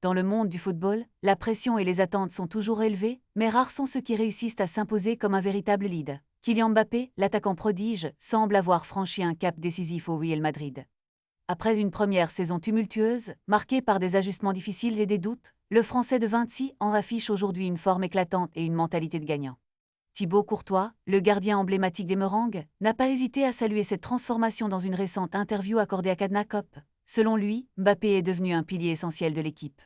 Dans le monde du football, la pression et les attentes sont toujours élevées, mais rares sont ceux qui réussissent à s'imposer comme un véritable lead. Kylian Mbappé, l'attaquant prodige, semble avoir franchi un cap décisif au Real Madrid. Après une première saison tumultueuse, marquée par des ajustements difficiles et des doutes, le Français de 26 ans affiche aujourd'hui une forme éclatante et une mentalité de gagnant. Thibaut Courtois, le gardien emblématique des Merengues, n'a pas hésité à saluer cette transformation dans une récente interview accordée à Cadena Cop. Selon lui, Mbappé est devenu un pilier essentiel de l'équipe.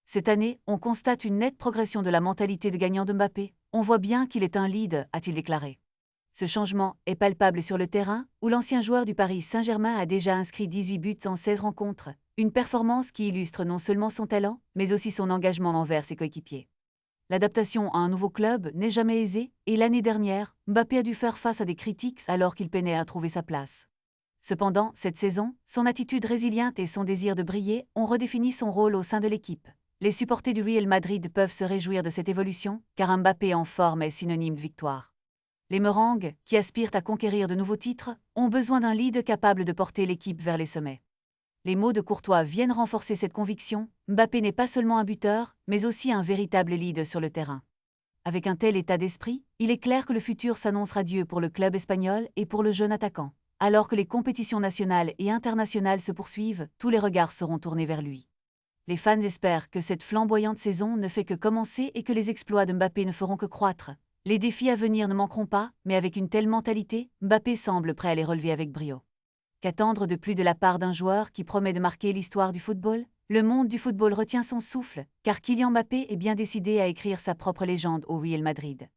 Cette année, on constate une nette progression de la mentalité de gagnant de Mbappé. On voit bien qu'il est un lead, a-t-il déclaré. Ce changement est palpable sur le terrain, où l'ancien joueur du Paris Saint-Germain a déjà inscrit 18 buts en 16 rencontres, une performance qui illustre non seulement son talent, mais aussi son engagement envers ses coéquipiers. L'adaptation à un nouveau club n'est jamais aisée, et l'année dernière, Mbappé a dû faire face à des critiques alors qu'il peinait à trouver sa place. Cependant, cette saison, son attitude résiliente et son désir de briller ont redéfini son rôle au sein de l'équipe. Les supporters du Real Madrid peuvent se réjouir de cette évolution, car un Mbappé en forme est synonyme de victoire. Les Merengues, qui aspirent à conquérir de nouveaux titres, ont besoin d'un lead capable de porter l'équipe vers les sommets. Les mots de Courtois viennent renforcer cette conviction. Mbappé n'est pas seulement un buteur, mais aussi un véritable lead sur le terrain. Avec un tel état d'esprit, il est clair que le futur s'annonce radieux pour le club espagnol et pour le jeune attaquant. Alors que les compétitions nationales et internationales se poursuivent, tous les regards seront tournés vers lui. Les fans espèrent que cette flamboyante saison ne fait que commencer et que les exploits de Mbappé ne feront que croître. Les défis à venir ne manqueront pas, mais avec une telle mentalité, Mbappé semble prêt à les relever avec brio. Qu'attendre de plus de la part d'un joueur qui promet de marquer l'histoire du football? Le monde du football retient son souffle, car Kylian Mbappé est bien décidé à écrire sa propre légende au Real Madrid.